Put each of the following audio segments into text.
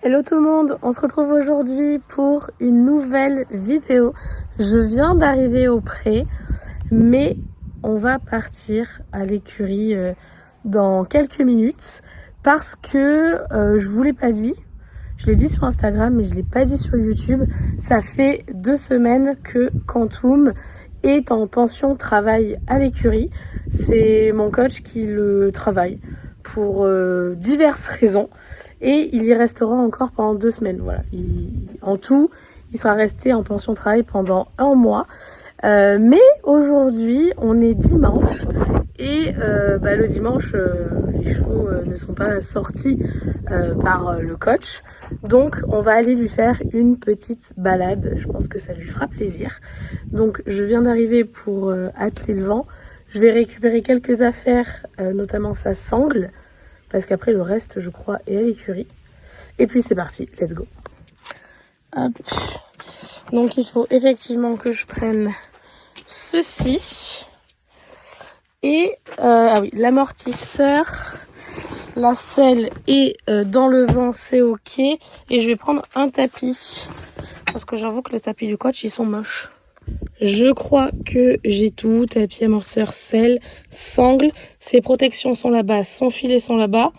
Hello tout le monde, on se retrouve aujourd'hui pour une nouvelle vidéo. Je viens d'arriver au pré, mais on va partir à l'écurie dans quelques minutes parce que je vous l'ai pas dit. Je l'ai dit sur Instagram, mais je l'ai pas dit sur YouTube. Ça fait 2 semaines que Quantum est en pension travail à l'écurie. C'est mon coach qui le travaille pour diverses raisons. Et il y restera encore pendant 2 semaines. Voilà. En tout, il sera resté en pension travail pendant 1 mois. Mais aujourd'hui, on est dimanche. Et le dimanche, les chevaux ne sont pas sortis par le coach. Donc, on va aller lui faire une petite balade. Je pense que ça lui fera plaisir. Donc, je viens d'arriver pour atteler le vent. Je vais récupérer quelques affaires, notamment sa sangle. Parce qu'après, le reste, je crois, est à l'écurie. Et puis, c'est parti. Let's go. Hop. Donc, il faut effectivement que je prenne ceci. Et, l'amortisseur, la selle est dans le vent, c'est ok. Et je vais prendre un tapis. Parce que j'avoue que les tapis du coach, ils sont moches. Je crois que j'ai tout. Tapis, amortisseur, selle, sangle. Ses protections sont là-bas, son filet sont là-bas.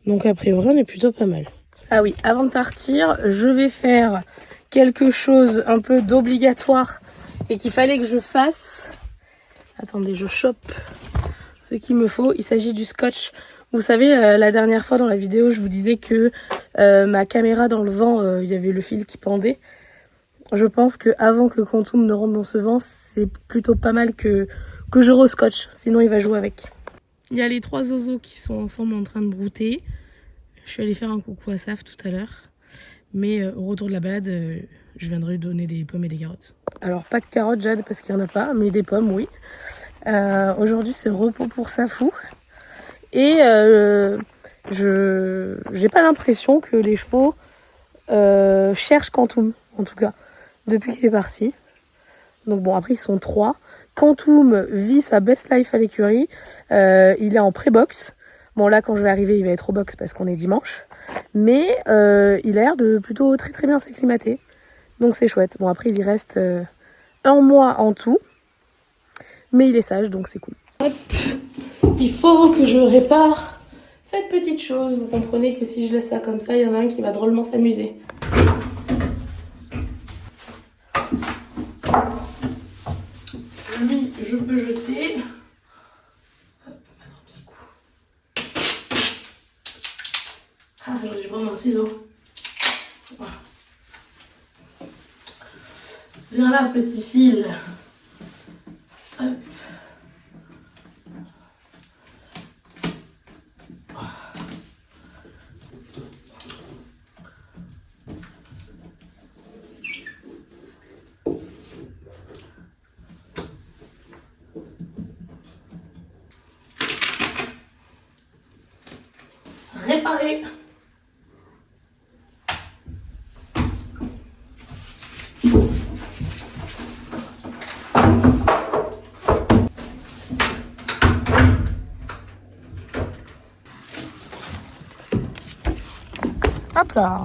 Donc, a priori, on est plutôt pas mal. Ah oui, avant de partir, je vais faire quelque chose un peu d'obligatoire et qu'il fallait que je fasse. Attendez, je chope ce qu'il me faut. Il s'agit du scotch. Vous savez, la dernière fois dans la vidéo, je vous disais que ma caméra dans le vent, il y avait le fil qui pendait. Je pense que avant que Quantum ne rentre dans ce vent, c'est plutôt pas mal que je rescotche. Sinon, il va jouer avec. Il y a les 3 oiseaux qui sont ensemble en train de brouter. Je suis allée faire un coucou à Saf tout à l'heure. Mais au retour de la balade, je viendrai lui donner des pommes et des carottes. Alors, pas de carottes, Jade, parce qu'il n'y en a pas, mais des pommes, oui. Aujourd'hui, c'est repos pour Safou. Et j'ai pas l'impression que les chevaux cherchent Quantum, en tout cas, depuis qu'il est parti. Donc bon, après, ils sont 3. Quantum vit sa best life à l'écurie. Il est en pré-box. Bon, là, quand je vais arriver, il va être au box parce qu'on est dimanche. Mais il a l'air de plutôt très très bien s'acclimater. Donc c'est chouette. Bon, après, il y reste 1 mois en tout. Mais il est sage, donc c'est cool. Hop. Il faut que je répare cette petite chose. Vous comprenez que si je laisse ça comme ça, il y en a un qui va drôlement s'amuser. Lui, je peux jeter. Hop, mettre un petit coup. Ah, j'aurais dû prendre un ciseau. Voilà. Viens là, petit fil. Hop. Réparer. Hop là.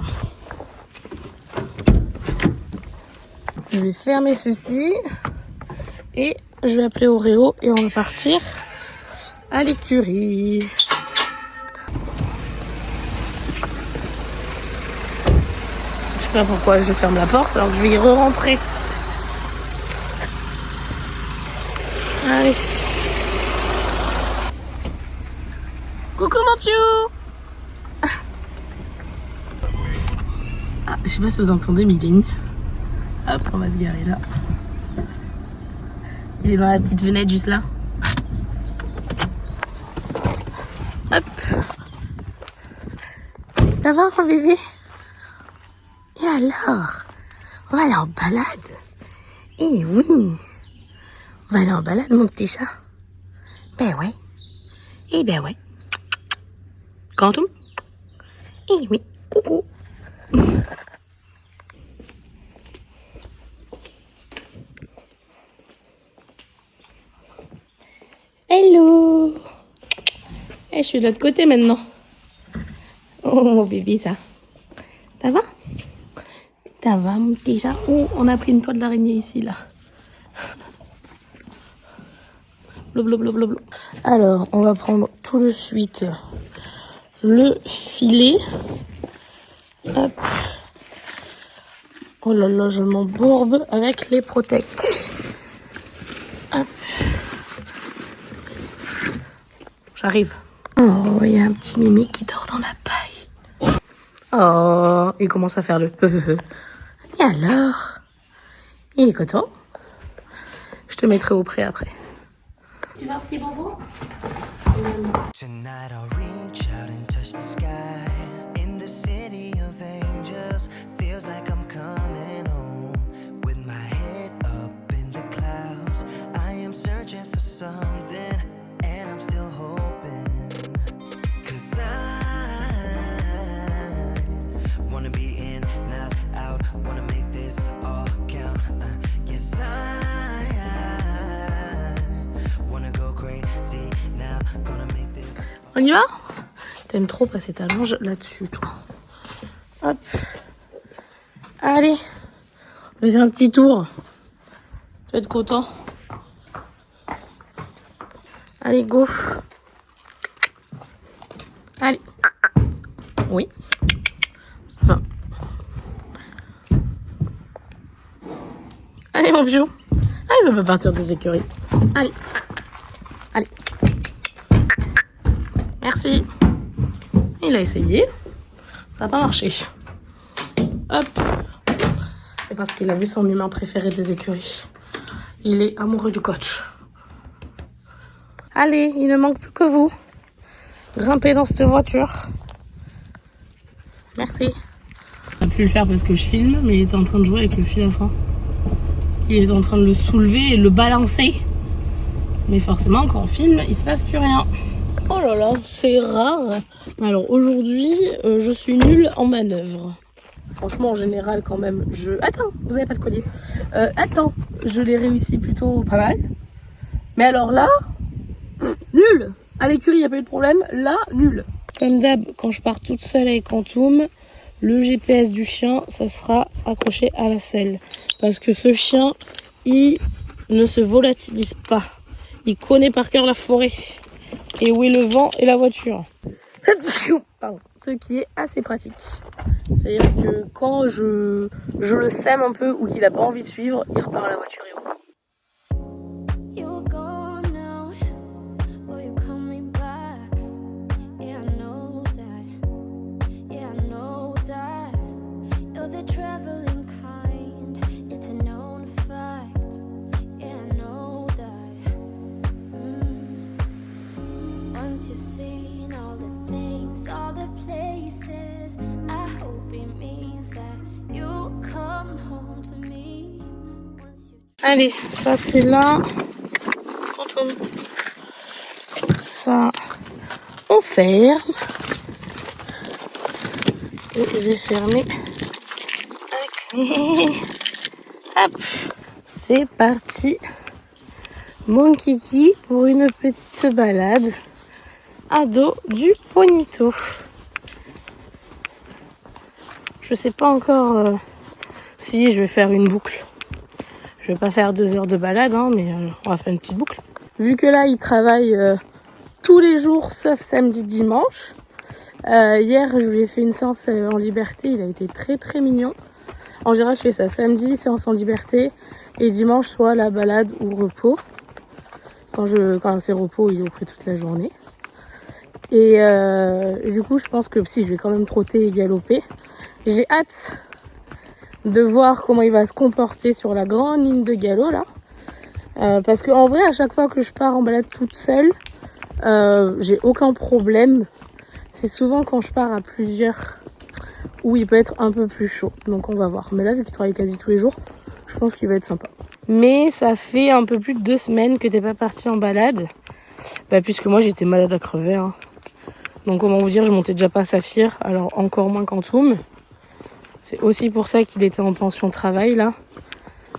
Je vais fermer ceci et je vais appeler Oreo et on va partir à l'écurie. Je sais pas pourquoi je ferme la porte alors que je vais y re-rentrer. Allez. Coucou mon piou. Ah, je sais pas si vous entendez mais il est nu. Hop, on va se garer là. Il est dans la petite fenêtre juste là. Hop. Ça va mon bébé? Et alors? On va aller en balade? Eh oui! On va aller en balade mon petit chat? Ben ouais. Eh ben ouais. Quantum? Eh oui. Coucou. Hello. Je suis de l'autre côté maintenant. Oh mon bébé ça. Ça va? Ça va mon petit chat? Oh, on a pris une toile d'araignée ici là. Blablabla. Alors, on va prendre tout de suite le filet. Hop. Oh là là, je m'embourbe avec les protects. Hop. J'arrive. Oh, il y a un petit Mimi qui dort dans la paille. Oh, il commence à faire le peu. Et alors? Il est content? Je te mettrai au pré après. Tu vas, petit bonbon? Tonight I'll reach out and touch the sky. In the city of angels, feels like I'm coming home. With my head up in the clouds, I am searching for something, and I'm still hoping. 'Cause I wanna be in, not out, wanna make this all count. Yes, I wanna go crazy now, gonna make this. On y va? T'aimes trop passer ta longe là-dessus, toi. Hop. Allez. On va faire un petit tour. Tu vas être content. Allez, go. Allez. Oui. Enfin. Allez, mon bijou. Ah, il veut pas partir des écuries. Allez. Allez. Merci. Il a essayé. Ça n'a pas marché. Hop. C'est parce qu'il a vu son humain préféré des écuries. Il est amoureux du coach. Allez, il ne manque plus que vous. Grimpez dans cette voiture. Merci. On n'a pu le faire parce que je filme, mais il était en train de jouer avec le fil à fond. Il est en train de le soulever et le balancer. Mais forcément, quand on filme, il se passe plus rien. Oh là là, c'est rare. Alors aujourd'hui, je suis nulle en manœuvre. Franchement, en général, quand même, Attends, vous avez pas de collier. Attends, je l'ai réussi plutôt pas mal. Mais alors là, nul. À l'écurie, il n'y a pas eu de problème. Là, nul. Comme d'hab, quand je pars toute seule avec Quantum, le GPS du chien, ça sera accroché à la selle. Parce que ce chien, il ne se volatilise pas. Il connaît par cœur la forêt. Et où est le vent et la voiture. Pardon. Ce qui est assez pratique. C'est-à-dire que quand je le sème un peu ou qu'il n'a pas envie de suivre, il repart à la voiture et au bout. Allez, ça c'est là. Ça, on ferme. Et je vais fermer la clé. Hop, c'est parti. Mon kiki pour une petite balade à dos du Ponito. Je sais pas encore si je vais faire une boucle. Je vais pas faire 2 heures de balade, hein, mais on va faire une petite boucle. Vu que là, il travaille tous les jours, sauf samedi, dimanche. Hier, je lui ai fait une séance en liberté. Il a été très, très mignon. En général, je fais ça samedi, séance en liberté. Et dimanche, soit la balade ou repos. Quand c'est repos, il est auprès toute la journée. Et du coup, je pense que si je vais quand même trotter et galoper. J'ai hâte de voir comment il va se comporter sur la grande ligne de galop là. Parce qu'en vrai, à chaque fois que je pars en balade toute seule, j'ai aucun problème. C'est souvent quand je pars à plusieurs où il peut être un peu plus chaud. Donc on va voir. Mais là, vu qu'il travaille quasi tous les jours, je pense qu'il va être sympa. Mais ça fait un peu plus de 2 semaines que t'es pas parti en balade. Puisque moi, j'étais malade à crever. Hein. Donc comment vous dire, je montais déjà pas à Saphir, alors encore moins Quantum. C'est aussi pour ça qu'il était en pension travail là.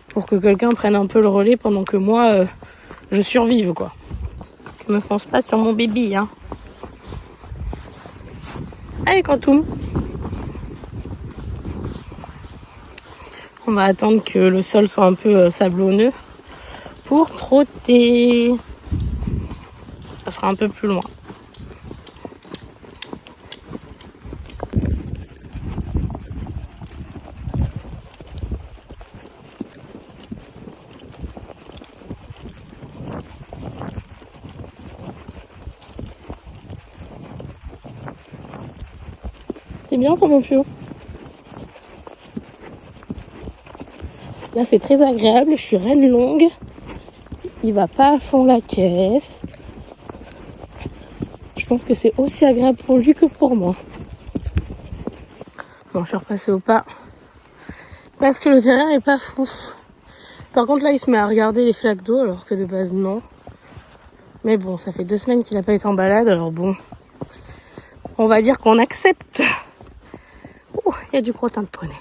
Pour que quelqu'un prenne un peu le relais pendant que moi, je survive quoi. Je me fonce pas sur mon bébé, hein. Allez Quantum. On va attendre que le sol soit un peu sablonneux pour trotter. Ça sera un peu plus loin. C'est bien son Montpio. Là c'est très agréable, je suis reine longue. Il va pas à fond la caisse. Je pense que c'est aussi agréable pour lui que pour moi. Bon, je suis repassée au pas. Parce que le terrain est pas fou. Par contre là il se met à regarder les flaques d'eau alors que de base non. Mais bon, ça fait 2 semaines qu'il n'a pas été en balade, alors bon. On va dire qu'on accepte. Ouh, il y a du crottin de poney.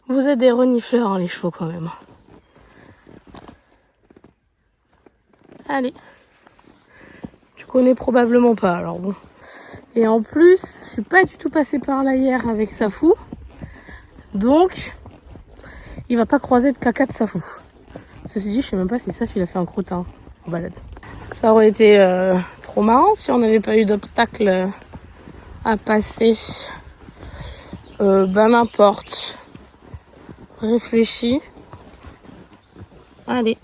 Vous êtes des renifleurs, hein, les chevaux, quand même. Allez. Tu connais probablement pas, alors bon. Et en plus, je suis pas du tout passée par là hier avec Safou. Donc, il va pas croiser de caca de Safou. Ceci dit, je sais même pas si Saf, il a fait un crottin en balade. Ça aurait été trop marrant si on n'avait pas eu d'obstacle à passer. Ben n'importe. Réfléchis. Allez.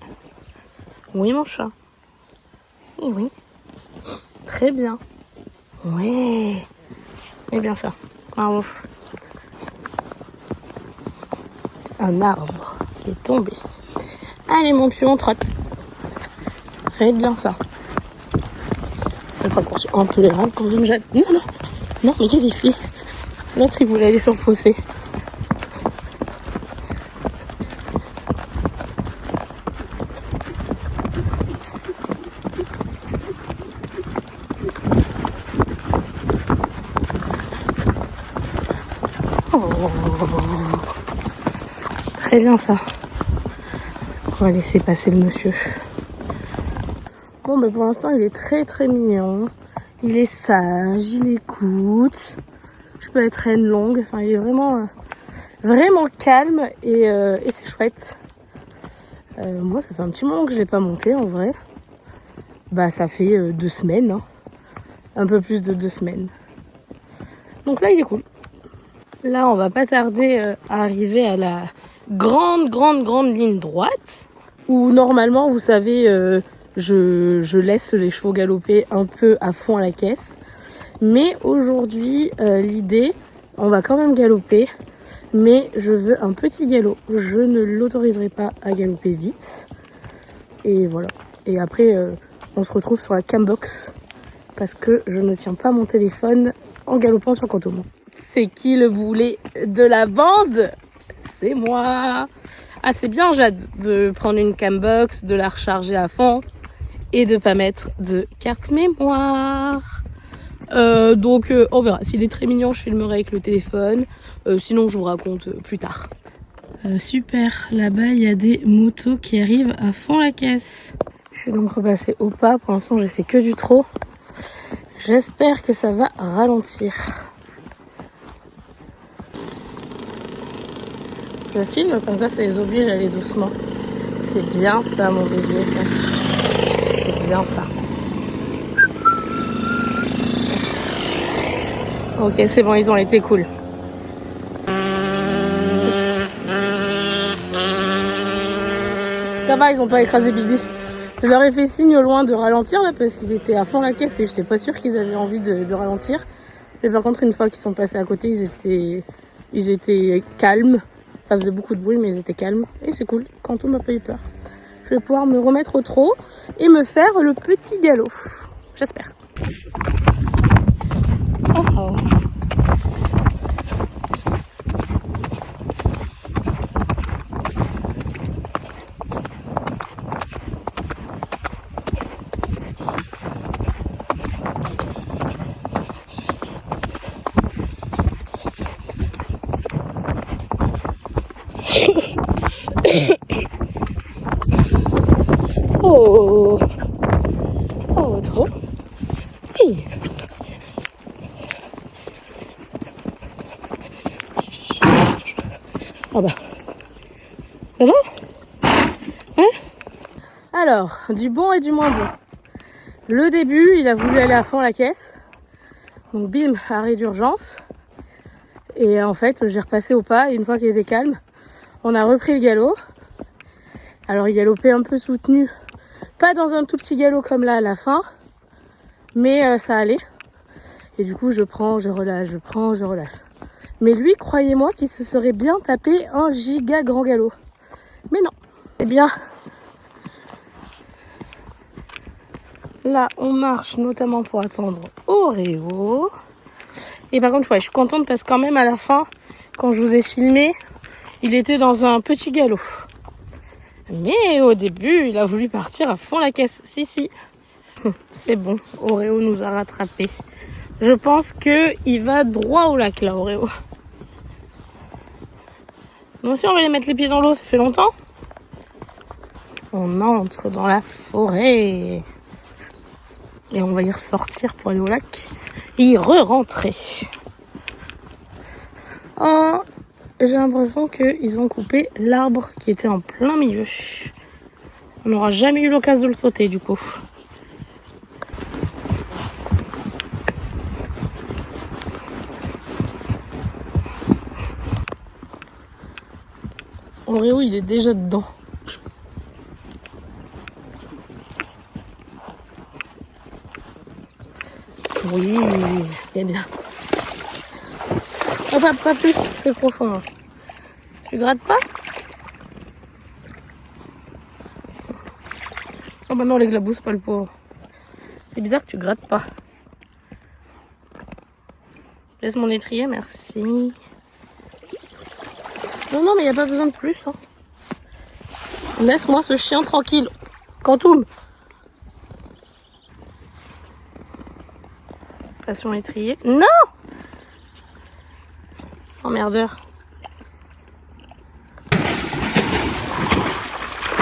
Oui, mon chat. Eh oui. Très bien. Ouais. C'est bien ça. Bravo. Un arbre qui est tombé. Allez, mon pion, on trotte. Très bien ça. On raccourcit un peu les rames quand même. Non, non. Non, mais qu'est-ce qu'il fait? L'autre, il voulait aller sur le fossé. Très bien ça. On va laisser passer le monsieur. Bon, mais pour l'instant, il est très très mignon. Il est sage, il écoute. Je peux être reine longue. Enfin, il est vraiment, vraiment calme et c'est chouette. Moi, ça fait un petit moment que je l'ai pas monté en vrai. Bah, ça fait 2 semaines. Hein. Un peu plus de 2 semaines. Donc là, il est cool. Là, on va pas tarder à arriver à la grande ligne droite. Où normalement, vous savez, je laisse les chevaux galoper un peu à fond à la caisse. Mais aujourd'hui, l'idée, on va quand même galoper. Mais je veux un petit galop. Je ne l'autoriserai pas à galoper vite. Et voilà. Et après, on se retrouve sur la cambox. Parce que je ne tiens pas mon téléphone en galopant sur le cantonnement. C'est qui le boulet de la bande? C'est moi. Ah, c'est bien, Jade, de prendre une cambox, de la recharger à fond et de pas mettre de carte mémoire. Donc, on verra. S'il est très mignon, je filmerai avec le téléphone. Sinon, je vous raconte plus tard. Super. Là-bas, il y a des motos qui arrivent à fond la caisse. Je suis donc repassée au pas. Pour l'instant, j'ai fait que du trot. J'espère que ça va ralentir. Je filme comme ça les oblige à aller doucement. C'est bien ça, mon bébé. Merci. C'est bien ça. Merci. Ok, c'est bon, ils ont été cool. Ça va, ils ont pas écrasé Bibi. Je leur ai fait signe au loin de ralentir là parce qu'ils étaient à fond la caisse et j'étais pas sûre qu'ils avaient envie de ralentir. Mais par contre, une fois qu'ils sont passés à côté, ils étaient calmes. Ça faisait beaucoup de bruit, mais ils étaient calmes. Et c'est cool. Quentin m'a pas eu peur. Je vais pouvoir me remettre au trot et me faire le petit galop. J'espère. Oh oh. Oh, oh, trop. Hey. Ah bah. Ça va? Hein? Alors, du bon et du moins bon. Le début, il a voulu aller à fond la caisse. Donc bim, arrêt d'urgence. Et en fait, j'ai repassé au pas. Et une fois qu'il était calme, on a repris le galop. Alors il galopait un peu soutenu. Pas dans un tout petit galop comme là à la fin. Mais ça allait. Et du coup, je prends, je relâche, je prends, je relâche. Mais lui, croyez-moi qu'il se serait bien tapé un giga grand galop. Mais non. Eh bien, là, on marche notamment pour attendre Oreo. Et par contre, ouais, je suis contente parce que quand même, à la fin, quand je vous ai filmé, il était dans un petit galop. Mais au début, il a voulu partir à fond la caisse. Si. C'est bon, Oreo nous a rattrapés. Je pense qu'il va droit au lac, là, Oreo. Nous aussi, on va aller mettre les pieds dans l'eau, ça fait longtemps. On entre dans la forêt. Et on va y ressortir pour aller au lac. Et y re-rentrer. Oh, j'ai l'impression qu'ils ont coupé l'arbre qui était en plein milieu. On n'aura jamais eu l'occasion de le sauter, du coup. Oreo, il est déjà dedans. Oui, c'est bien. Oh, pas plus, c'est profond. Tu grattes pas? Oh bah non, les glabous, pas le pauvre. C'est bizarre que tu grattes pas. Laisse mon étrier, merci. Non, mais il n'y a pas besoin de plus. Hein. Laisse-moi ce chien tranquille. Quantum. Passion étrier. Non! Emmerdeur.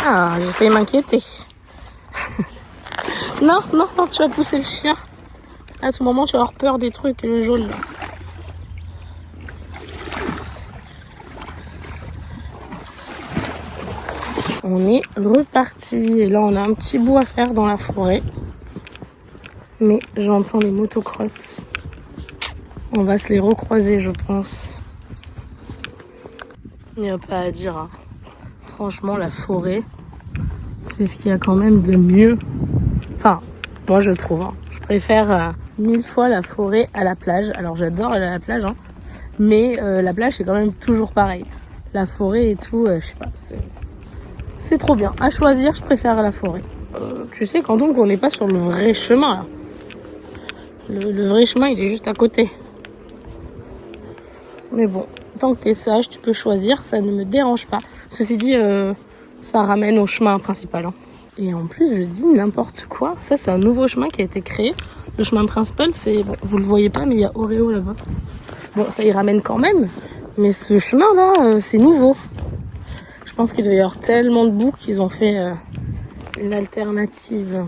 Ah, j'ai failli m'inquiéter. Non, tu vas pousser le chien. À ce moment, tu vas avoir peur des trucs, le jaune là. On est reparti. Et là, on a un petit bout à faire dans la forêt. Mais j'entends les motocross. On va se les recroiser, je pense. Il n'y a pas à dire. Hein. Franchement, la forêt, c'est ce qu'il y a quand même de mieux. Enfin, moi, je trouve. Hein. Je préfère 1000 fois la forêt à la plage. Alors, j'adore aller à la plage. Hein. Mais la plage, c'est quand même toujours pareil. La forêt et tout, je sais pas. C'est trop bien. À choisir, je préfère la forêt. Tu sais, quand donc on n'est pas sur le vrai chemin, là. Le vrai chemin, il est juste à côté. Mais bon, tant que t'es sage, tu peux choisir, ça ne me dérange pas. Ceci dit, ça ramène au chemin principal. Hein. Et en plus, je dis n'importe quoi. Ça, c'est un nouveau chemin qui a été créé. Le chemin principal, c'est... Bon, vous le voyez pas, mais il y a Oreo là-bas. Bon, ça y ramène quand même. Mais ce chemin-là, c'est nouveau. Je pense qu'il doit y avoir tellement de boue qu'ils ont fait une alternative.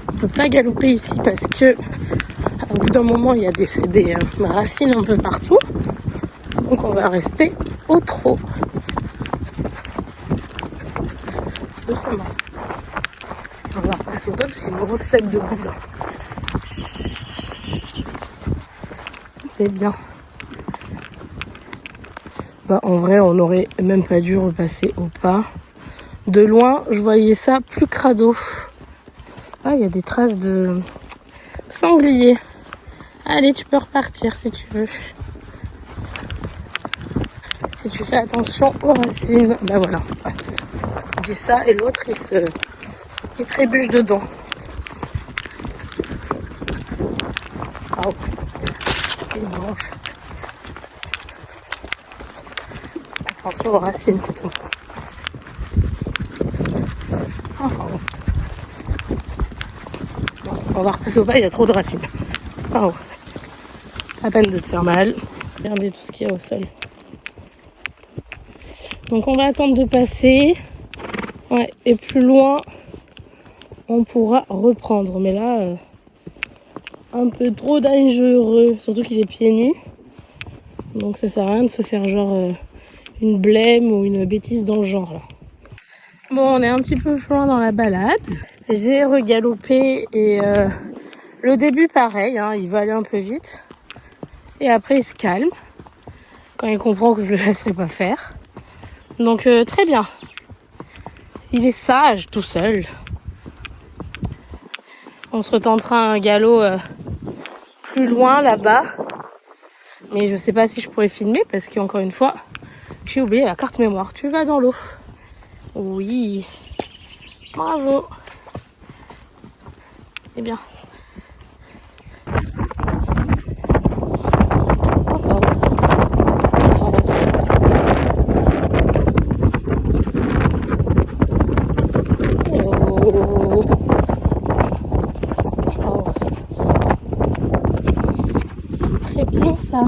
On peut pas galoper ici parce que au bout d'un moment il y a des racines un peu partout, donc on va rester au trot. Doucement. On va passer au top, c'est une grosse flaque de boue là. C'est bien. Bah en vrai on n'aurait même pas dû repasser au pas. De loin je voyais ça plus crado. Ah, il y a des traces de sanglier. Allez, tu peux repartir si tu veux. Et tu fais attention aux racines. Ben voilà. Je dis ça et l'autre, il trébuche dedans. Oh. Il mange. Attention aux racines, plutôt. Oh. On va repasser au bas, il y a trop de racines. Oh. À peine de te faire mal. Regardez tout ce qu'il y a au sol. Donc on va attendre de passer. Ouais, et plus loin, on pourra reprendre. Mais là, un peu trop dangereux. Surtout qu'il est pieds nus. Donc ça sert à rien de se faire genre une blême ou une bêtise dans le genre là. Bon, on est un petit peu plus loin dans la balade. J'ai regalopé et le début pareil, hein, il va aller un peu vite. Et après il se calme quand il comprend que je le laisserai pas faire. Donc très bien. Il est sage tout seul. On se retentera un galop plus loin là-bas. Mais je sais pas si je pourrais filmer parce qu'encore une fois, j'ai oublié la carte mémoire. Tu vas dans l'eau. Oui. Bravo. Eh bien. Très bien ça.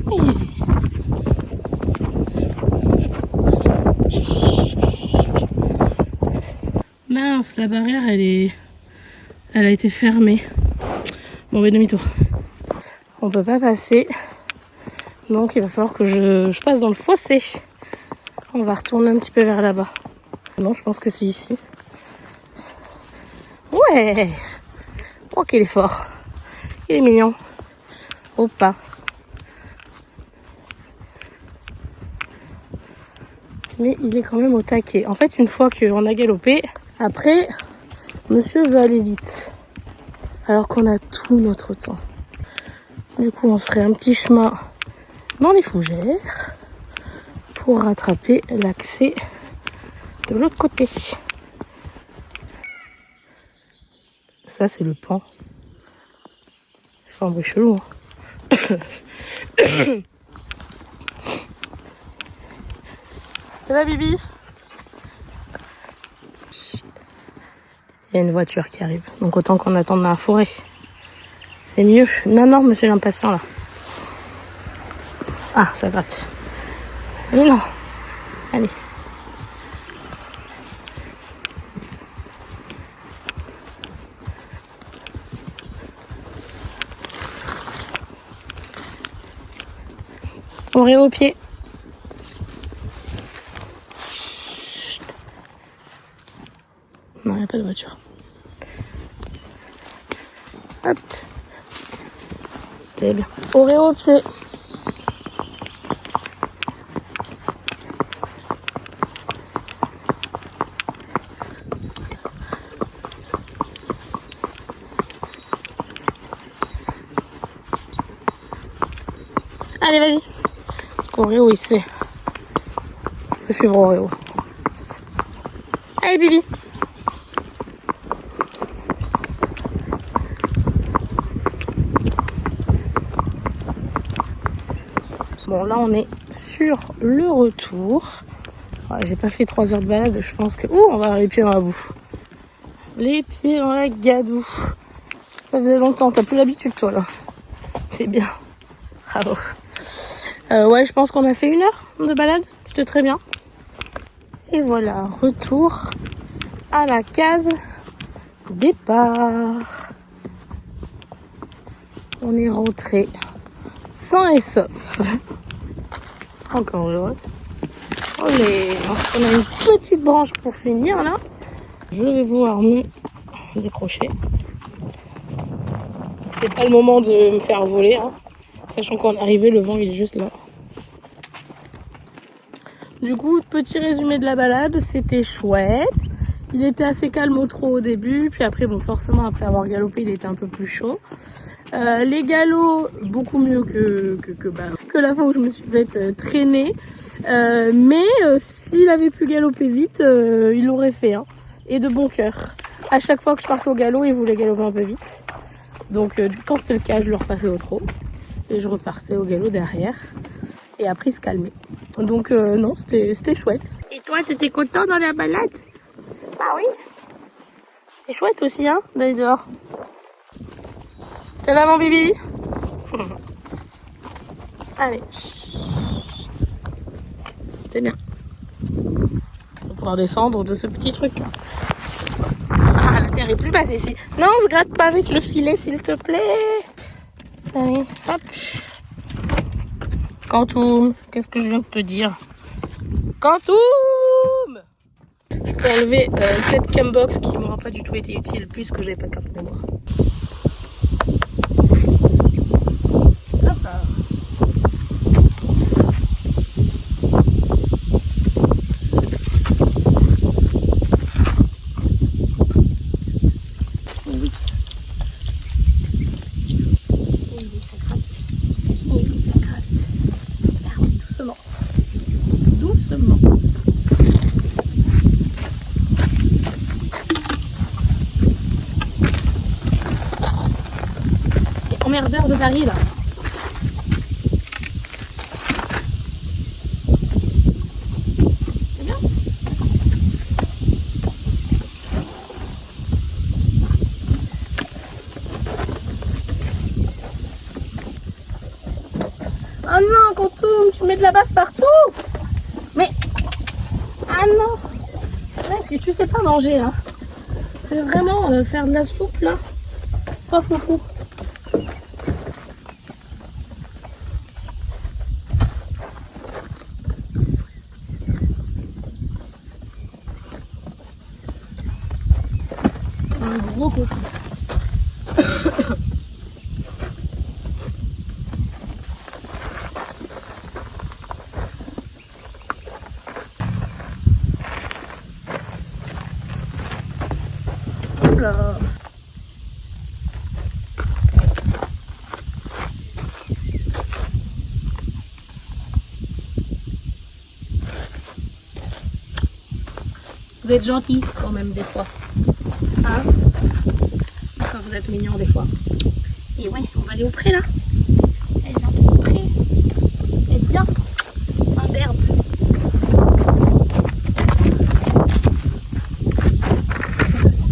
Oui. Mince, la barrière elle a été fermée. Bon, ben demi-tour. On peut pas passer. Donc il va falloir que je passe dans le fossé. On va retourner un petit peu vers là-bas. Non, je pense que c'est ici. Ouais. Oh qu'il est fort. Il est mignon. Oh pas. Mais il est quand même au taquet. En fait, une fois qu'on a galopé, après, monsieur veut aller vite. Alors qu'on a tout notre temps. Du coup, on serait un petit chemin dans les fougères pour rattraper l'accès de l'autre côté. Ça, c'est le pan. Il fait un bruit chelou. Hein. Ça va, Bibi? Il y a une voiture qui arrive. Donc autant qu'on attende dans la forêt. C'est mieux. Non, non, monsieur l'impatient, là. Ah, ça gratte. Mais non. Allez. Oreo au pied. Non, il n'y a pas de voiture. Hop. C'est bien. Oreo au pied. Allez, vas-y. Parce qu'Oreo, il sait. Tu peux suivre Oreo. Allez, Bibi. Bon, là, on est sur le retour. Ouais, j'ai pas fait 3 heures de balade. Je pense que... Ouh, on va avoir les pieds dans la boue. Les pieds dans la gadoue. Ça faisait longtemps. T'as plus l'habitude, toi, là. C'est bien. Bravo. Ouais, je pense qu'on a fait 1 heure de balade. C'était très bien. Et voilà, retour à la case départ. On est rentré sain et sauf. Encore heureux. Olé, on a une petite branche pour finir là. Je vais pouvoir me décrocher. C'est pas le moment de me faire voler, hein. Sachant qu'on est arrivé, le vent il est juste là. Du coup, petit résumé de la balade, c'était chouette. Il était assez calme au trot au début, puis après, bon, forcément, après avoir galopé, il était un peu plus chaud. Les galops, beaucoup mieux que la fois où je me suis fait traîner. Mais s'il avait pu galoper vite, il l'aurait fait, hein. Et de bon cœur. À chaque fois que je partais au galop, il voulait galoper un peu vite. Donc, quand c'était le cas, je le repassais au trot. Et je repartais au galop derrière. Et après, il se calmait. Donc, non, c'était chouette. Et toi, t'étais content dans la balade? Ah oui. C'est chouette aussi, hein, d'aller dehors. Ça va mon bibi? Allez. C'est bien. On va pouvoir descendre de ce petit truc. Ah, la terre est plus basse ici. Non, on se gratte pas avec le filet, s'il te plaît. Allez, hop. Quantum, qu'est-ce que je viens de te dire? Quantum! Je peux enlever cette cambox qui m'aura pas du tout été utile puisque j'avais pas de carte mémoire. Hop là. Oui. Oui, ça gratte. Oui, ça gratte. Ah oui, doucement. Doucement. Emmerdeur de Paris là. C'est bien. Oh non, Quantum, tu mets de la bave partout. Mais ah non, mec, tu sais pas manger là. C'est vraiment faire de la soupe là. C'est pas foufou. Un gros cochon. Hop là. Vous êtes gentil quand même des fois. Hein? Enfin, vous êtes mignons des fois. Et ouais, on va aller au pré là. Elle vient au pré. Elle est bien. Plein d'herbe.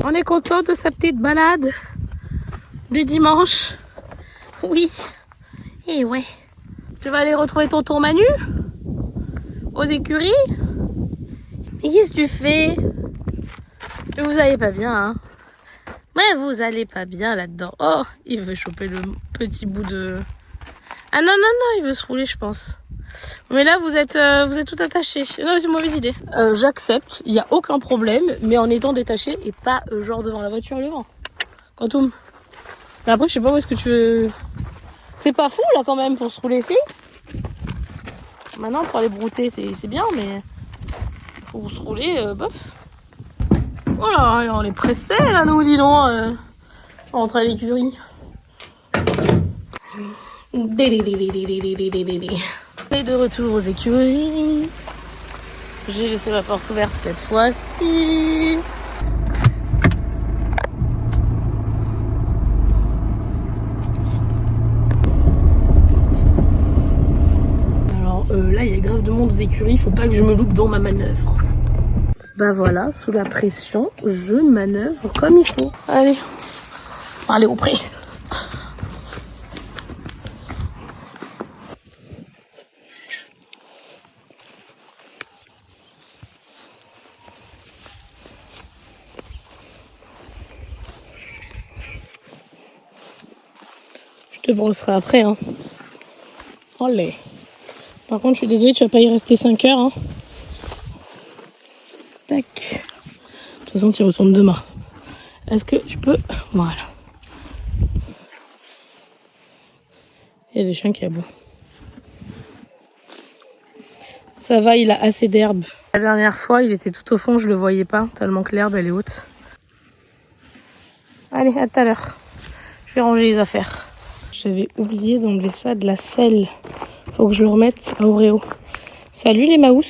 On est content de sa petite balade du dimanche. Oui. Et ouais. Tu vas aller retrouver tonton Manu aux écuries. Mais qu'est-ce que tu fais? Vous allez pas bien, hein? Ouais, vous allez pas bien là-dedans. Oh, il veut choper le petit bout de... Ah non, non, non, il veut se rouler, je pense. Mais là, vous êtes tout attaché. Non, c'est une mauvaise idée. J'accepte, il n'y a aucun problème, mais en étant détaché et pas genre devant la voiture le vent. Quantum. Mais après, je sais pas où est-ce que tu veux... C'est pas fou, là, quand même, pour se rouler ici. Maintenant, pour aller brouter, c'est bien, mais... Pour se rouler, bof. Voilà, on est pressés, là, nous, dis donc. On rentre à l'écurie. Et de retour aux écuries. J'ai laissé ma porte ouverte cette fois-ci. Alors là, il y a grave de monde aux écuries. Faut pas que je me loupe dans ma manœuvre. Bah voilà, sous la pression, je manœuvre comme il faut. Allez, on va aller au pré. Je te brosserai après, hein. Allez. Par contre, je suis désolée, tu vas pas y rester 5 heures, hein. Tac. De toute façon, tu retournes demain. Est-ce que tu peux... Voilà. Il y a des chiens qui aboient. Ça va, il a assez d'herbe. La dernière fois, il était tout au fond, je le voyais pas, tellement que l'herbe, elle est haute. Allez, à tout à l'heure. Je vais ranger les affaires. J'avais oublié d'enlever ça de la selle. Faut que je le remette à Oreo. Salut les maous.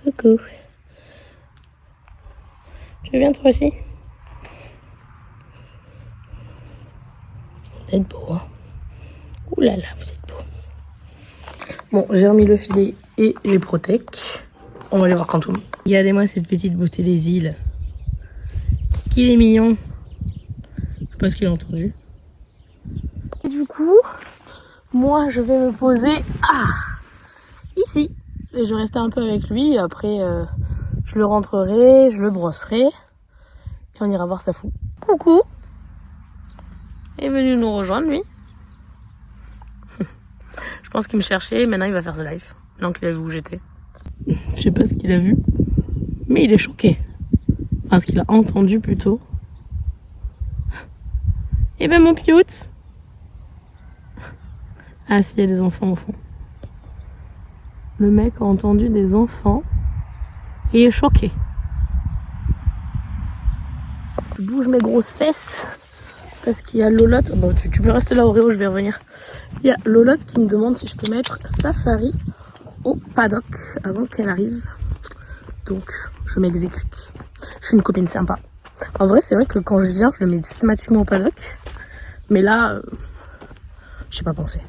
Coucou. Tu viens toi aussi? Vous êtes beau, hein? Ouh là là, vous êtes beau. Bon, j'ai remis le filet et les protèques. On va aller voir Quantum. Regardez-moi cette petite beauté des îles. Qu'il est mignon. pas ce qu'il a entendu. Et du coup, moi je vais me poser ici. Et je vais rester un peu avec lui. Après, je le rentrerai, je le brosserai. Et on ira voir Safou. Coucou! Il est venu nous rejoindre, lui. Je pense qu'il me cherchait. Maintenant, il va faire The Life. Maintenant qu'il a vu où j'étais. Je sais pas ce qu'il a vu. Mais il est choqué. Enfin, ce qu'il a entendu plutôt. Eh ben, mon pioute! Ah, si, il y a des enfants au fond. Le mec a entendu des enfants et est choqué. Je bouge mes grosses fesses parce qu'il y a Lolotte. Bon, tu peux rester là, Auréo, je vais revenir. Il y a Lolotte qui me demande si je peux mettre Safari au paddock avant qu'elle arrive. Donc, je m'exécute. Je suis une copine sympa. En vrai, c'est vrai que quand je viens, je le mets systématiquement au paddock. Mais là, je sais pas penser.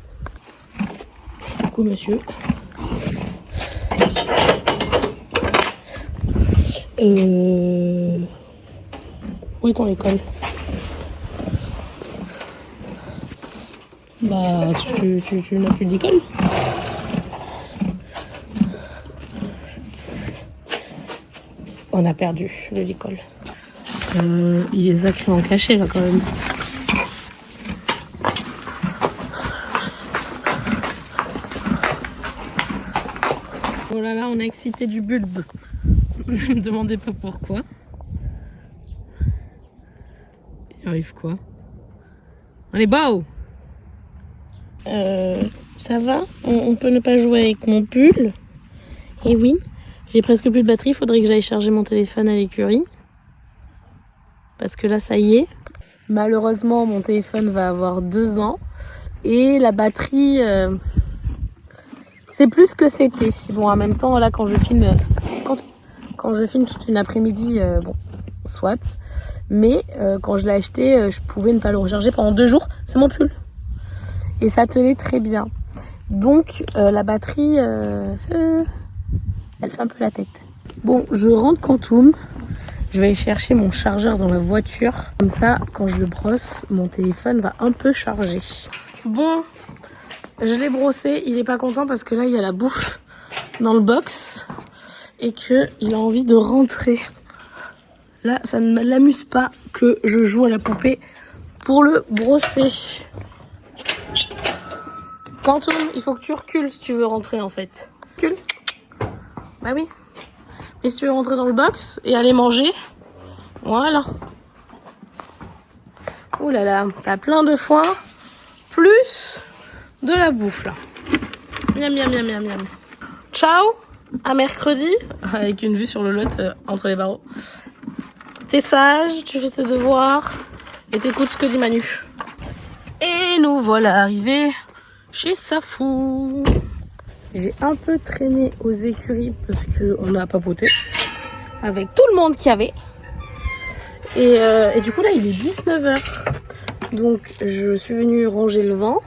Coucou, monsieur. Où est ton école? Bah, tu n'as plus d'école? On a perdu l'école. Il est sacré en cachet là quand même. Oh là là, on a excité du bulbe. Ne me demandez pas pourquoi. Il arrive quoi? On est beau! Ça va? On peut ne pas jouer avec mon pull? Et oui, j'ai presque plus de batterie. Il faudrait que j'aille charger mon téléphone à l'écurie. Parce que là, ça y est. Malheureusement, mon téléphone va avoir 2 ans. Et la batterie, c'est plus que c'était. Bon, en même temps, là, quand je filme toute une après-midi, bon, soit. Mais quand je l'ai acheté, je pouvais ne pas le recharger pendant 2 jours. C'est mon pull. Et ça tenait très bien. Donc, la batterie, elle fait un peu la tête. Bon, je rentre Quantum. Je vais aller chercher mon chargeur dans la voiture. Comme ça, quand je le brosse, mon téléphone va un peu charger. Bon, je l'ai brossé. Il est pas content parce que là, il y a la bouffe dans le box. Et qu'il a envie de rentrer. Là, ça ne l'amuse pas que je joue à la poupée pour le brosser. Quantum, il faut que tu recules si tu veux rentrer en fait. Recule. Bah oui. Et si tu veux rentrer dans le box et aller manger, voilà. Ouh là là, t'as plein de foin, plus de la bouffe là. Miam miam miam miam miam. Ciao, à mercredi, avec une vue sur le lot entre les barreaux. T'es sage, tu fais tes devoirs et t'écoutes ce que dit Manu. Et nous voilà arrivés chez Safou. J'ai un peu traîné aux écuries parce qu'on a papoté avec tout le monde qu'il y avait. Et du coup là il est 19h. Donc je suis venue ranger le vent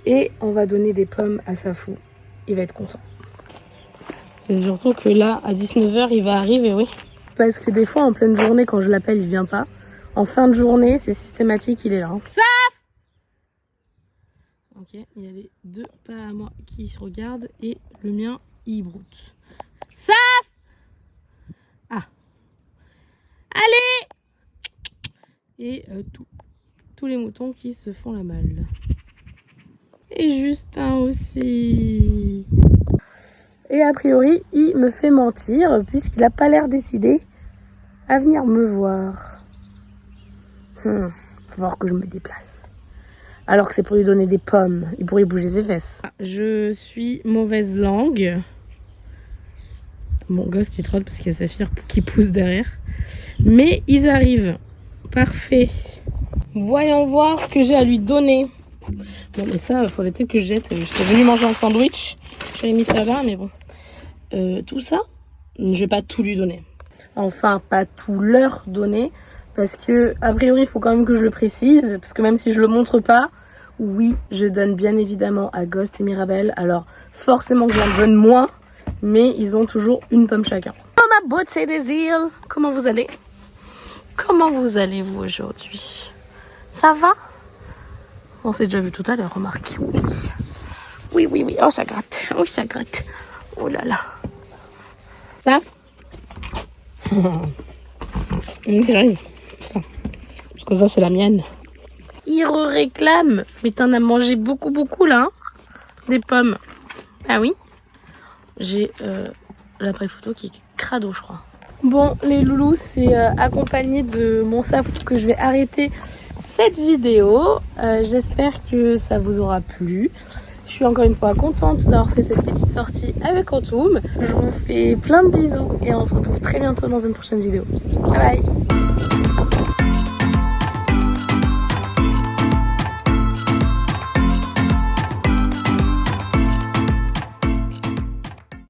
et on va donner des pommes à Safou. Il va être content. C'est surtout que là à 19h il va arriver, oui. Parce que des fois en pleine journée quand je l'appelle il vient pas. En fin de journée c'est systématique, il est là. Saf! Ok, il y a les 2 pas à moi qui se regardent et le mien il broute. Saf! Ah! Allez! Et tous les moutons qui se font la malle. Et Justin aussi. Et a priori, il me fait mentir puisqu'il n'a pas l'air décidé à venir me voir. Faut voir que je me déplace. Alors que c'est pour lui donner des pommes. Il pourrait bouger ses fesses. Je suis mauvaise langue. Mon gosse il trotte parce qu'il y a sa fille qui pousse derrière. Mais ils arrivent. Parfait. Voyons voir ce que j'ai à lui donner. Bon mais ça, il faudrait peut-être que je jette. J'étais venue manger un sandwich. J'avais mis ça là, mais bon. Tout ça, je vais pas tout lui donner. Enfin, pas tout leur donner. Parce que, a priori, il faut quand même que je le précise. Parce que même si je le montre pas, oui, je donne bien évidemment à Ghost et Mirabelle. Alors, forcément que j'en donne moins. Mais ils ont toujours une pomme chacun. Oh ma beauté des îles, comment vous allez? Comment vous allez-vous aujourd'hui? Ça va? On s'est déjà vu tout à l'heure, remarque. Oui. Oui, oui, oui. Oh, ça gratte. Oui, ça gratte. Oh là là. Ça? J'arrive. Ça. Parce que ça, c'est la mienne. Il réclame. Mais t'en as mangé beaucoup, beaucoup, là. Hein, des pommes. Ah oui. J'ai l'appareil photo qui est crado, je crois. Bon, les loulous, c'est accompagné de mon safou que je vais arrêter cette vidéo. J'espère que ça vous aura plu. Je suis encore une fois contente d'avoir fait cette petite sortie avec Antoum. Je vous fais plein de bisous et on se retrouve très bientôt dans une prochaine vidéo. Bye bye!